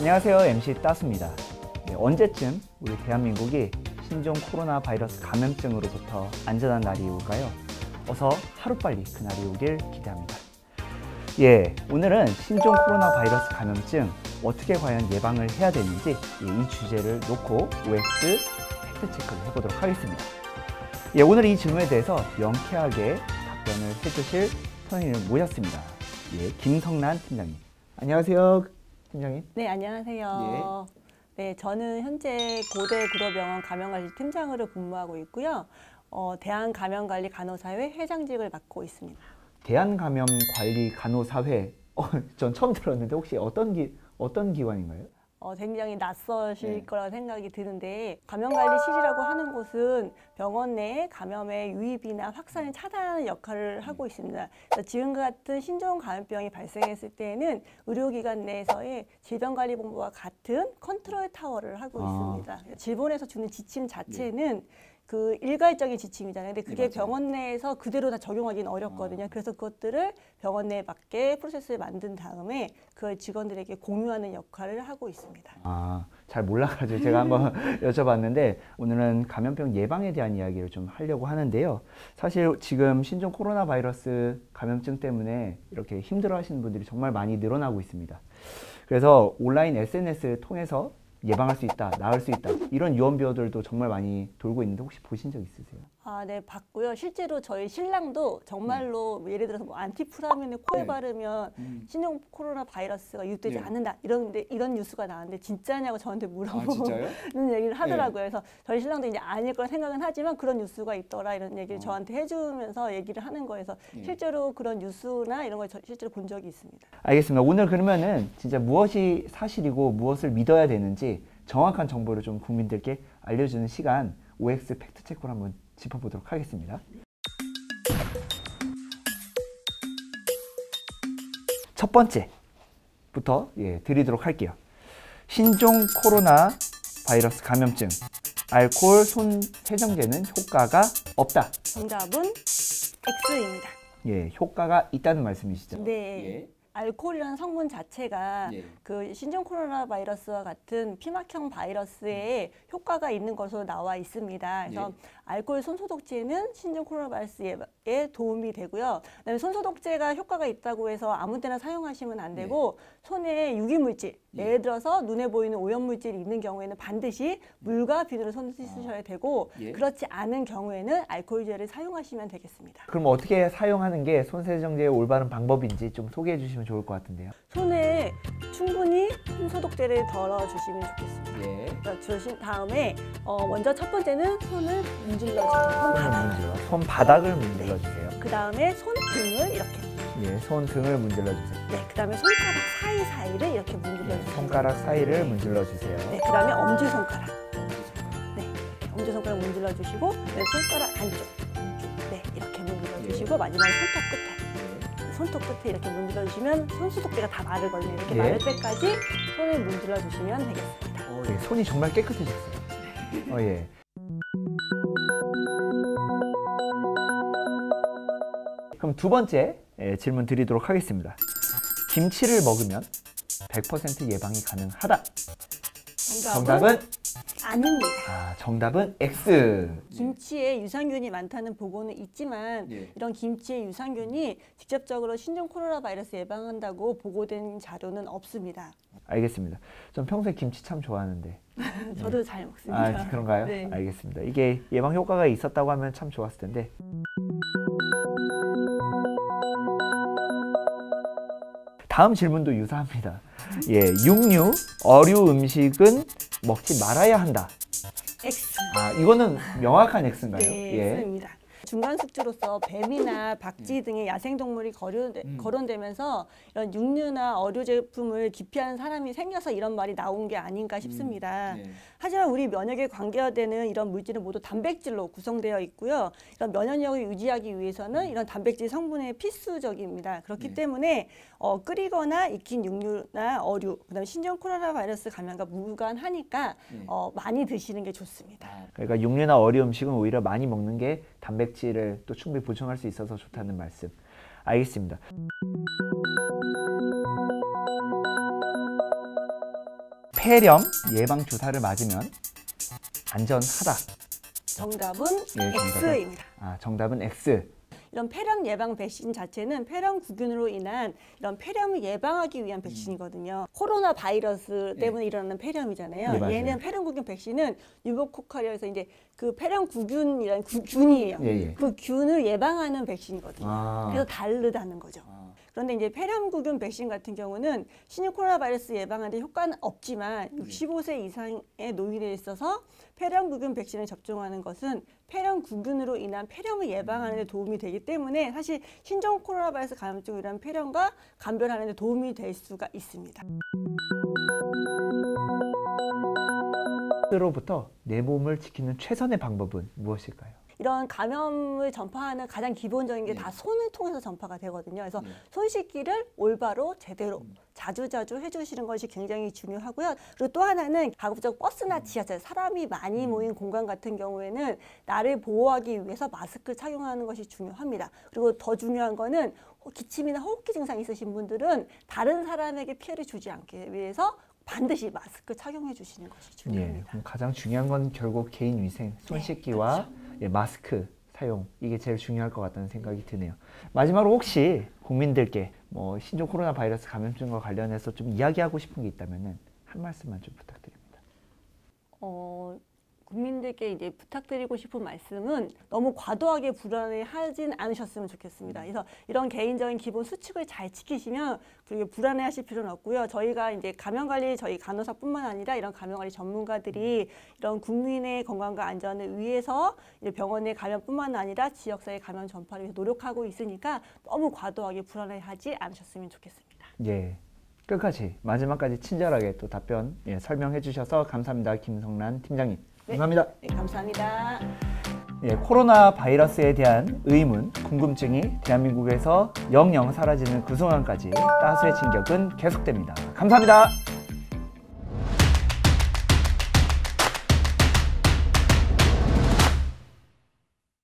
안녕하세요. MC 따수입니다. 네, 언제쯤 우리 대한민국이 신종 코로나 바이러스 감염증으로부터 안전한 날이 올까요? 어서 하루빨리 그날이 오길 기대합니다. 오늘은 신종 코로나 바이러스 감염증 어떻게 과연 예방을 해야 되는지 이 주제를 놓고 OX 팩트체크를 해보도록 하겠습니다. 오늘 이 질문에 대해서 명쾌하게 답변을 해주실 선생님을 모셨습니다. 김성란 팀장님. 안녕하세요, 팀장님. 네, 안녕하세요. 네, 저는 현재 고대 구로병원 감염관리 팀장으로 근무하고 있고요. 대한감염관리 간호사회 회장직을 맡고 있습니다. 대한감염관리 간호사회, 전 처음 들었는데 혹시 어떤 기관인가요? 굉장히 낯서실 거라고 생각이 드는데, 감염관리실이라고 하는 곳은 병원 내에 감염의 유입이나 확산을 차단하는 역할을 하고 있습니다. 그래서 지금과 같은 신종 감염병이 발생했을 때에는 의료기관 내에서의 질병관리본부와 같은 컨트롤 타워를 하고 있습니다. 질본에서 주는 지침 자체는 그 일괄적인 지침이잖아요. 근데 그게 병원 내에서 그대로 다 적용하기는 어렵거든요. 그래서 그것들을 병원 내에 맞게 프로세스를 만든 다음에 그걸 직원들에게 공유하는 역할을 하고 있습니다. 잘 몰라가지고 제가 한번 여쭤봤는데, 오늘은 감염병 예방에 대한 이야기를 좀 하려고 하는데요. 사실 지금 신종 코로나 바이러스 감염증 때문에 이렇게 힘들어 하시는 분들이 정말 많이 늘어나고 있습니다. 그래서 온라인 SNS를 통해서 예방할 수 있다, 나을 수 있다, 이런 유언비어들도 정말 많이 돌고 있는데 혹시 보신 적 있으세요? 네, 봤고요. 실제로 저희 신랑도 정말로 예를 들어서 안티프라민을 코에 바르면 신종 코로나 바이러스가 유입되지 않는다, 이런 뉴스가 나왔는데 진짜냐고 저한테 물어보는 얘기를 하더라고요. 그래서 저희 신랑도 이제 아닐 거라 생각은 하지만 그런 뉴스가 있더라, 이런 얘기를 저한테 해주면서 얘기를 하는 거여서 실제로 그런 뉴스나 이런 걸 실제로 본 적이 있습니다. 알겠습니다. 오늘 그러면은 진짜 무엇이 사실이고 무엇을 믿어야 되는지 정확한 정보를 좀 국민들께 알려주는 시간, OX 팩트체크를 한번 짚어보도록 하겠습니다. 첫 번째부터 드리도록 할게요. 신종 코로나 바이러스 감염증, 알코올 손 세정제는 효과가 없다. 정답은 X입니다. 효과가 있다는 말씀이시죠? 네. 알코올이라는 성분 자체가 그 신종 코로나 바이러스와 같은 피막형 바이러스에 효과가 있는 것으로 나와 있습니다. 그래서 알코올 손소독제는 신종 코로나 바이러스에 도움이 되고요. 그다음에 손소독제가 효과가 있다고 해서 아무 때나 사용하시면 안 되고, 손에 유기물질, 예를 들어서 눈에 보이는 오염물질이 있는 경우에는 반드시 물과 비누로 손을 씻으셔야 되고, 그렇지 않은 경우에는 알코올제를 사용하시면 되겠습니다. 그럼 어떻게 사용하는 게 손세정제의 올바른 방법인지 좀 소개해 주시면 좋을 것 같은데요. 손에 충분히 손소독제를 덜어주시면 좋겠습니다. 주신 다음에 먼저 첫 번째는 손을 문질러주세요. 손바닥을 문질러주세요. 그 다음에 손등을 이렇게. 손등을 문질러주세요. 그 다음에 손가락 사이사이를 이렇게 문질러주세요. 손가락 사이를 문질러주세요. 그 다음에 엄지손가락. 엄지손가락 문질러주시고, 손가락 안쪽. 이렇게 문질러주시고, 마지막에 손톱 끝에. 손톱 끝에 이렇게 문질러주시면 손소독제가 다 마르거든요. 이렇게 마를 때까지 손을 문질러주시면 되겠습니다. 손이 정말 깨끗해졌어요. 그럼 두 번째 질문 드리도록 하겠습니다. 김치를 먹으면 100% 예방이 가능하다. 정답은 아닙니다. 정답은 X. 김치에 유산균이 많다는 보고는 있지만 이런 김치의 유산균이 직접적으로 신종 코로나 바이러스 예방한다고 보고된 자료는 없습니다. 알겠습니다. 전 평소에 김치 참 좋아하는데. 저도 잘 먹습니다. 그런가요? 알겠습니다. 이게 예방 효과가 있었다고 하면 참 좋았을 텐데. 다음 질문도 유사합니다. 육류, 어류 음식은 먹지 말아야 한다. X. 이거는 명확한 X인가요? X입니다. 중간 숙주로서 뱀이나 박쥐 등의 야생동물이 거론되면서 이런 육류나 어류 제품을 기피하는 사람이 생겨서 이런 말이 나온 게 아닌가 싶습니다. 하지만 우리 면역에 관계되는 이런 물질은 모두 단백질로 구성되어 있고요. 이런 면역력을 유지하기 위해서는 이런 단백질 성분이 필수적입니다. 그렇기 때문에 끓이거나 익힌 육류나 어류, 그다음에 신종 코로나 바이러스 감염과 무관하니까 많이 드시는 게 좋습니다. 그러니까 육류나 어류 음식은 오히려 많이 먹는 게 단백질을 또 충분히 보충할 수 있어서 좋다는 말씀. 알겠습니다. 폐렴 예방 주사를 맞으면 안전하다. 정답은 예, 정답은? X입니다. 정답은 X. 이런 폐렴 예방 백신 자체는 폐렴구균으로 인한 이런 폐렴을 예방하기 위한 백신이거든요. 코로나 바이러스 때문에 일어나는 폐렴이잖아요. 네, 맞아요. 얘는 폐렴구균 백신은 뉴모코카리아에서 이제 그 폐렴구균이라는 균이에요. 예. 그 균을 예방하는 백신이거든요. 그래서 다르다는 거죠. 그런데 이제 폐렴구균 백신 같은 경우는 신종 코로나 바이러스 예방하는 데 효과는 없지만 65세 이상의 노인에 있어서 폐렴구균 백신을 접종하는 것은 폐렴구균으로 인한 폐렴을 예방하는 데 도움이 되기 때문에 사실 신종 코로나 바이러스 감염증이라는 폐렴과 감별하는 데 도움이 될 수가 있습니다. 로부터 내 몸을 지키는 최선의 방법은 무엇일까요? 이런 감염을 전파하는 가장 기본적인 게 다 손을 통해서 전파가 되거든요. 그래서 손 씻기를 올바로 제대로 자주자주 해주시는 것이 굉장히 중요하고요. 그리고 또 하나는 가급적 버스나 지하철, 사람이 많이 모인 공간 같은 경우에는 나를 보호하기 위해서 마스크 착용하는 것이 중요합니다. 그리고 더 중요한 거는 기침이나 호흡기 증상 있으신 분들은 다른 사람에게 피해를 주지 않기 위해서 반드시 마스크 착용해 주시는 것이 중요합니다. 그럼 가장 중요한 건 결국 개인 위생, 손 씻기와 마스크 사용, 이게 제일 중요할 것 같다는 생각이 드네요. 마지막으로 혹시 국민들께 신종 코로나 바이러스 감염증과 관련해서 좀 이야기하고 싶은 게 있다면 한 말씀만 좀 부탁드립니다. 국민들께 이제 부탁드리고 싶은 말씀은 너무 과도하게 불안해하진 않으셨으면 좋겠습니다. 그래서 이런 개인적인 기본 수칙을 잘 지키시면 그렇게 불안해하실 필요는 없고요. 저희가 이제 감염관리 저희 간호사뿐만 아니라 이런 감염관리 전문가들이 이런 국민의 건강과 안전을 위해서 이제 병원 내 감염뿐만 아니라 지역사회 감염 전파를 위해서 노력하고 있으니까 너무 과도하게 불안해하지 않으셨으면 좋겠습니다. 예. 끝까지 마지막까지 친절하게 또 답변 설명해 주셔서 감사합니다. 김성란 팀장님. 감사합니다. 네, 감사합니다. 코로나 바이러스에 대한 의문, 궁금증이 대한민국에서 영영 사라지는 그 순간까지 따스의 진격은 계속됩니다. 감사합니다.